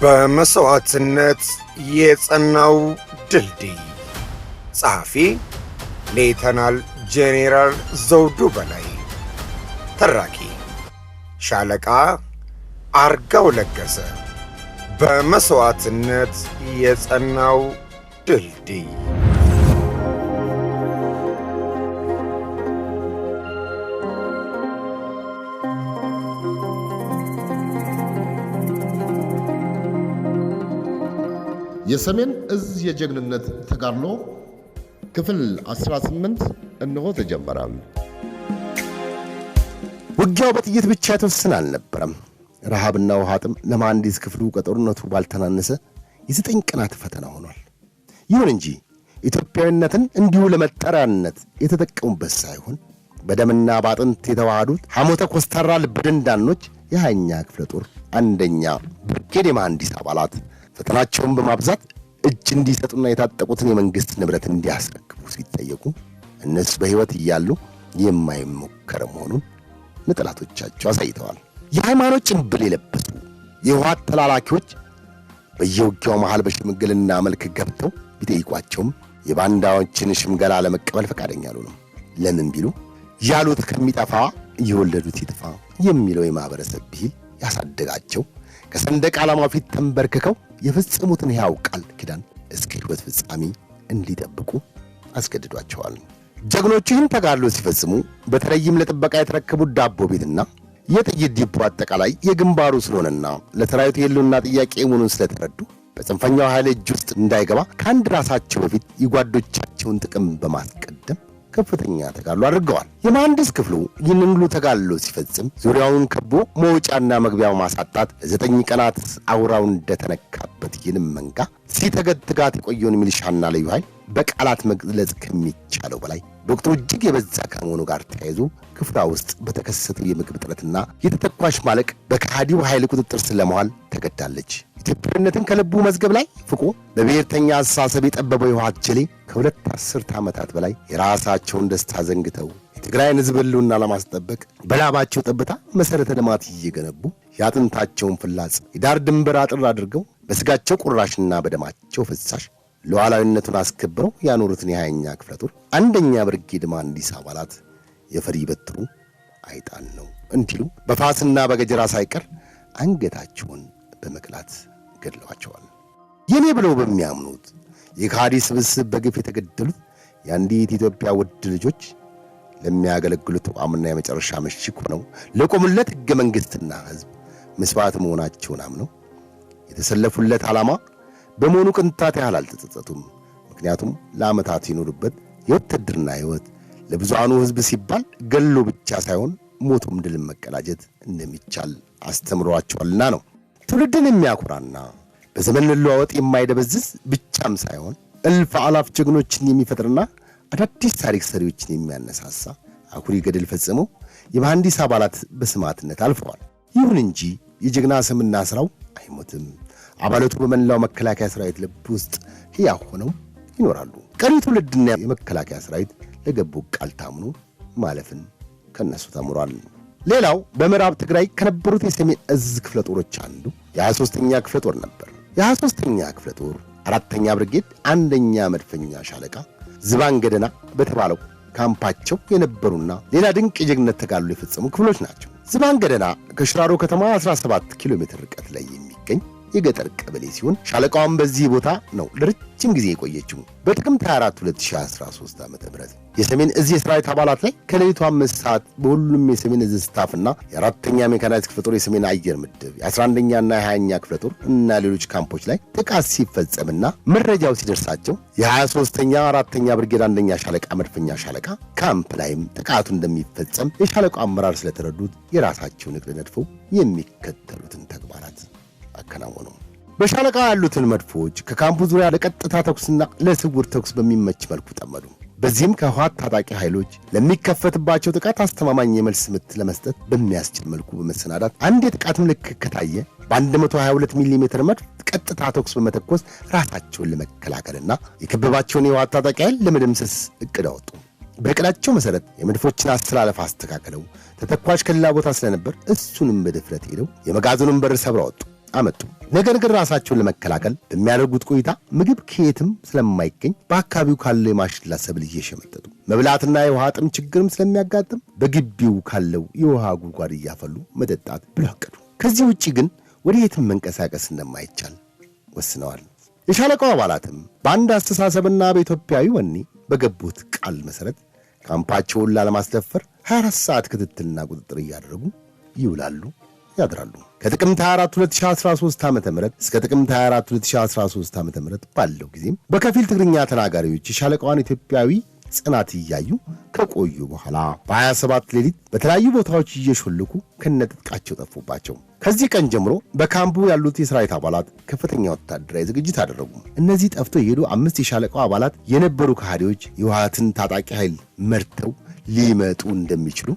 በመስዋዕትነት የጸናው ድልድይ ጸሐፊ ሌተናል ጄኔራል ዘውዱ በላይ፣ ተራኪ ሻለቃ አርጋው ለገሰ። በመስዋዕትነት የጸናው ድልድይ። የሰሜን እዝ የጀግንነት ተጋድሎ ክፍል 18 እነሆ ተጀመረ። ውጊያው በጥይት ብቻ የተወሰነ አልነበረም። ረሃብና ውሃ ጥም ለመሐንዲስ ክፍሉ ከጦርነቱ ባልተናነሰ የ9 ቀናት ፈተና ሆኗል። ይሁን እንጂ ኢትዮጵያዊነትን እንዲሁ ለመጠሪያነት የተጠቀሙበት ሳይሆን በደምና ባጥንት የተዋሃዱት ሐሞተ ኮስታራ ልበደንዳኖች የ20ኛ ክፍለ ጦር አንደኛ ብርጌድ የመሐንዲስ አባላት ፈተናቸውን በማብዛት እጅ እንዲሰጡና የታጠቁትን የመንግሥት ንብረት እንዲያስረክቡ ሲጠየቁ እነሱ በሕይወት እያሉ የማይሞከር መሆኑን ለጠላቶቻቸው አሳይተዋል። የሃይማኖት ጭንብል የለበሱ የውሃት ተላላኪዎች በየውጊያው መሃል በሽምግልና መልክ ገብተው ቢጠይቋቸውም የባንዳዎችን ሽምገላ ለመቀበል ፈቃደኛ አልሆኑም። ለምን ቢሉ ያሉት ከሚጠፋ የወለዱት ይጥፋ የሚለው የማኅበረሰብ ብሂል ያሳደጋቸው ከሰንደቅ ዓላማው ፊት ተንበርክከው የፈጸሙትን ሕያው ቃል ኪዳን እስከ ሕይወት ፍጻሜ እንዲጠብቁ አስገድዷቸዋል። ጀግኖቹ ይህን ተጋድሎ ሲፈጽሙ በተለይም ለጥበቃ የተረከቡት ዳቦ ቤትና የጥይት ዲፖ አጠቃላይ የግንባሩ ስለሆነና ለሰራዊቱ የሕልውና ጥያቄ መሆኑን ስለተረዱ በጽንፈኛው ኃይል እጅ ውስጥ እንዳይገባ ከአንድ ራሳቸው በፊት የጓዶቻቸውን ጥቅም በማስቀደም ከፍተኛ ተጋድሎ አድርገዋል። የመሐንዲስ ክፍሉ ይህንን ሁሉ ተጋድሎ ሲፈጽም ዙሪያውን ከቦ መውጫና መግቢያው ማሳጣት ለ9 ቀናት አውራው እንደተነካበት ይህንም መንጋ ሲተገትጋት የቆየውን ሚሊሻና ልዩ ኃይል በቃላት መግለጽ ከሚቻለው በላይ ዶክተሩ እጅግ የበዛ ከመሆኑ ጋር ተያይዞ ክፍሏ ውስጥ በተከሰተው የምግብ እጥረትና የተተኳሽ ማለቅ በከሃዲው ኃይል ቁጥጥር ስር ለመዋል ተገዳለች። ኢትዮጵያዊነትን ከልቡ መዝገብ ላይ ፍቆ በብሔርተኛ አስተሳሰብ የጠበበው የውሃት ጀሌ ከ2 አስርት ዓመታት በላይ የራሳቸውን ደስታ ዘንግተው የትግራይን ሕዝብ ሕልውና ለማስጠበቅ በላባቸው ጠብታ መሠረተ ልማት እየገነቡ የአጥንታቸውን ፍላጽ የዳር ድንበር አጥር አድርገው በሥጋቸው ቁራሽና በደማቸው ፍሳሽ ሉዓላዊነቱን አስከብረው ያኖሩትን የ20ኛ ክፍለ ጦር አንደኛ ብርጌድ መሐንዲስ አባላት የፈሪ በትሩ አይጣል ነው እንዲሉ በፋስና በገጀራ ሳይቀር አንገታቸውን በመቅላት ገድለዋቸዋል። የኔ ብለው በሚያምኑት የካዲ ስብስብ በግፍ የተገደሉት የአንዲት ኢትዮጵያ ውድ ልጆች ለሚያገለግሉት ተቋምና የመጨረሻ ምሽግ ሆነው ለቆሙለት ሕገ መንግሥትና ሕዝብ መስዋዕት መሆናቸውን አምነው የተሰለፉለት ዓላማ በመሆኑ ቅንጣት ያህል አልተጸጸቱም። ምክንያቱም ለዓመታት ይኖሩበት የውትድርና ሕይወት ለብዙሃኑ ሕዝብ ሲባል ገሎ ብቻ ሳይሆን ሞቱም ድልን መቀዳጀት እንደሚቻል አስተምሯቸዋልና ነው። ትውልድን የሚያኮራና በዘመን መለዋወጥ የማይደበዝዝ ብቻም ሳይሆን እልፍ አላፍ ጀግኖችን የሚፈጥርና አዳዲስ ታሪክ ሰሪዎችን የሚያነሳሳ አኩሪ ገድል ፈጽመው የመሐንዲስ አባላት በስማዕትነት አልፈዋል። ይሁን እንጂ የጀግና ስምና ሥራው አይሞትም። አባላቱ በመላው መከላከያ ሠራዊት ልብ ውስጥ ሕያው ሆነው ይኖራሉ። ቀሪ ትውልድና የመከላከያ ሠራዊት ለገቡ ቃል ታምኖ ማለፍን ከነሱ ተምሯል። ሌላው በምዕራብ ትግራይ ከነበሩት የሰሜን እዝ ክፍለ ጦሮች አንዱ የ23ኛ ክፍለ ጦር ነበር። የ23ኛ ክፍለ ጦር 4ኛ ብርጌድ አንደኛ መድፈኛ ሻለቃ ዝባንገደና በተባለው ካምፓቸው የነበሩና ሌላ ድንቅ የጀግንነት ተጋድሎ የፈጸሙ ክፍሎች ናቸው። ዝባንገደና ከሽራሮ ከተማ 17 ኪሎ ሜትር ርቀት ላይ የሚገኝ የገጠር ቀበሌ ሲሆን ሻለቃዋን በዚህ ቦታ ነው ለረጅም ጊዜ የቆየችው። በጥቅምት 24 2013 ዓ.ም የሰሜን እዝ የሰራዊት አባላት ላይ ከሌሊቱ 5 ሰዓት በሁሉም የሰሜን እዝ ስታፍና የ4ኛ ሜካናይዝድ ክፍለ ጦር የሰሜን አየር ምድብ የ11ኛና የ20ኛ ክፍለ ጦር እና ሌሎች ካምፖች ላይ ጥቃት ሲፈጸምና መረጃው ሲደርሳቸው የ23ኛ 4ኛ ብርጌድ አንደኛ ሻለቃ መድፈኛ ሻለቃ ካምፕ ላይም ጥቃቱ እንደሚፈጸም የሻለቃው አመራር ስለተረዱት የራሳቸውን እቅድ ነድፈው የሚከተሉትን ተግባራት አከናወኑ። በሻለቃ ያሉትን መድፎች ከካምፑ ዙሪያ ለቀጥታ ተኩስና ለስውር ተኩስ በሚመች መልኩ ጠመዱ። በዚህም ከህወሓት ታጣቂ ኃይሎች ለሚከፈትባቸው ጥቃት አስተማማኝ የመልስ ምት ለመስጠት በሚያስችል መልኩ በመሰናዳት አንድ የጥቃት ምልክት ከታየ በ122 ሚሊ ሜትር መድፍ ቀጥታ ተኩስ በመተኮስ ራሳቸውን ለመከላከልና የከበባቸውን የህወሓት ታጣቂ ኃይል ለመደምሰስ እቅድ አወጡ። በእቅዳቸው መሠረት የመድፎችን አስተላለፍ አስተካክለው ተተኳሽ ከሌላ ቦታ ስለነበር እሱንም በድፍረት ሄደው የመጋዘኑን በር ሰብረው ወጡ። አመጡ። ነገር ግን ራሳቸውን ለመከላከል በሚያደርጉት ቆይታ ምግብ ከየትም ስለማይገኝ በአካባቢው ካለው የማሽላ ሰብል እየሸመጠጡ መብላትና የውሃ ጥም ችግርም ስለሚያጋጥም በግቢው ካለው የውሃ ጉድጓድ እያፈሉ መጠጣት ብለው አቀዱ። ከዚህ ውጪ ግን ወደ የትም መንቀሳቀስ እንደማይቻል ወስነዋል። የሻለቃው አባላትም በአንድ አስተሳሰብና በኢትዮጵያዊ ወኔ በገቡት ቃል መሰረት ካምፓቸውን ላለማስደፈር 24 ሰዓት ክትትልና ቁጥጥር እያደረጉ ይውላሉ ያድራሉ። ከጥቅምት 24 2013 ዓ.ም እስከ ጥቅምት 24 2013 ዓ.ም ባለው ጊዜም በከፊል ትግርኛ ተናጋሪዎች የሻለቃዋን ኢትዮጵያዊ ጽናት እያዩ ከቆዩ በኋላ በ27 ሌሊት በተለያዩ ቦታዎች እየሾለኩ ከነጥቃቸው ጠፉባቸው። ከዚህ ቀን ጀምሮ በካምፑ ያሉት የሰራዊት አባላት ከፍተኛ ወታደራዊ ዝግጅት አደረጉ። እነዚህ ጠፍተው የሄዱ 5 የሻለቃው አባላት የነበሩ ከሃዲዎች የውሃትን ታጣቂ ኃይል መርተው ሊመጡ እንደሚችሉ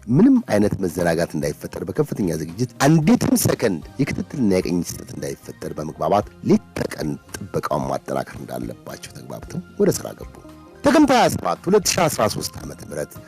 ምንም አይነት መዘናጋት እንዳይፈጠር በከፍተኛ ዝግጅት አንዲትም ሰከንድ የክትትልና የቀኝ ስህተት እንዳይፈጠር በመግባባት ሌት ተቀን ጥበቃውን ማጠናከር እንዳለባቸው ተግባብተው ወደ ሥራ ገቡ። ጥቅምት 27 2013 ዓ.ም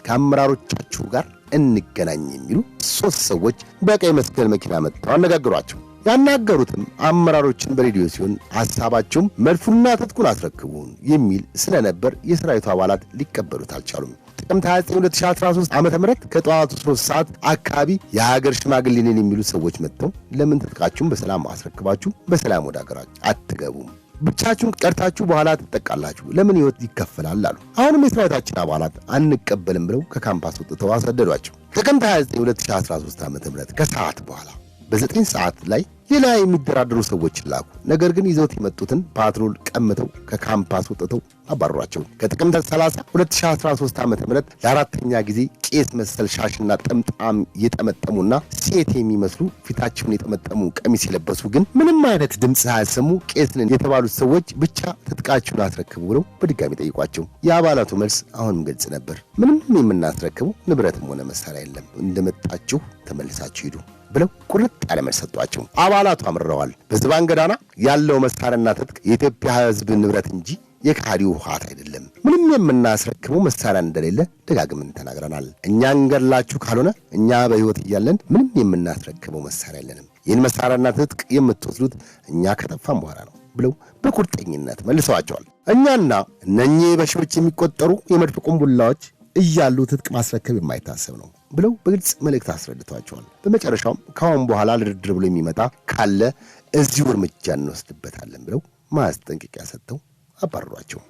ከአመራሮቻችሁ ጋር እንገናኝ የሚሉ 3 ሰዎች በቀይ መስቀል መኪና መጥተው አነጋግሯቸው። ያናገሩትም አመራሮችን በሬዲዮ ሲሆን ሐሳባቸውም መድፉና ትጥቁን አስረክቡን የሚል ስለነበር የሰራዊቱ አባላት ሊቀበሉት አልቻሉም። ጥቅምት 29 2013 ዓ.ም ከጠዋቱ 3 ሰዓት አካባቢ የሀገር ሽማግሌ ነን የሚሉ ሰዎች መጥተው ለምን ትጥቃችሁን በሰላም አስረክባችሁ በሰላም ወደ ሀገራችሁ አትገቡም? ብቻችሁን ቀርታችሁ በኋላ ትጠቃላችሁ፣ ለምን ሕይወት ይከፈላል አሉ። አሁንም የሰራዊታችን አባላት አንቀበልም ብለው ከካምፓስ ወጥተው አሰደዷቸው። ጥቅምት 29 2013 ዓ.ም ከሰዓት በኋላ በ9 ሰዓት ላይ ሌላ የሚደራደሩ ሰዎች ላኩ። ነገር ግን ይዘውት የመጡትን ፓትሮል ቀምተው ከካምፓስ ወጥተው አባረሯቸው። ከጥቅምት 30 2013 ዓ.ም ለአራተኛ ጊዜ ቄስ መሰል ሻሽና ጠምጣም የጠመጠሙና ሴት የሚመስሉ ፊታቸውን የጠመጠሙ ቀሚስ የለበሱ ግን ምንም አይነት ድምፅ ሳያሰሙ ቄስ ነን የተባሉት ሰዎች ብቻ ትጥቃችሁን አስረክቡ ብለው በድጋሚ ጠይቋቸው። የአባላቱ መልስ አሁንም ግልጽ ነበር። ምንም የምናስረክበው ንብረትም ሆነ መሳሪያ የለም፣ እንደመጣችሁ ተመልሳችሁ ሂዱ ብለው ቁርጥ ያለ መልስ ሰጧቸው። አባላቱ አምርረዋል። በዝባንገዳና ያለው መሳሪያና ትጥቅ የኢትዮጵያ ሕዝብ ንብረት እንጂ የካዲው ውሃት አይደለም። ምንም የምናስረክበው መሳሪያ እንደሌለ ደጋግመን ተናግረናል። እኛ እንገላችሁ ካልሆነ እኛ በሕይወት እያለን ምንም የምናስረክበው መሳሪያ የለንም። ይህን መሳሪያና ትጥቅ የምትወስዱት እኛ ከጠፋን በኋላ ነው ብለው በቁርጠኝነት መልሰዋቸዋል። እኛና እነኚህ በሺዎች የሚቆጠሩ የመድፍ ቁምቡላዎች እያሉ ትጥቅ ማስረከብ የማይታሰብ ነው ብለው በግልጽ መልእክት አስረድተዋቸዋል። በመጨረሻውም ካሁን በኋላ ለድርድር ብሎ የሚመጣ ካለ እዚሁ እርምጃ እንወስድበታለን ብለው ማስጠንቀቂያ ሰጥተው አባረሯቸው።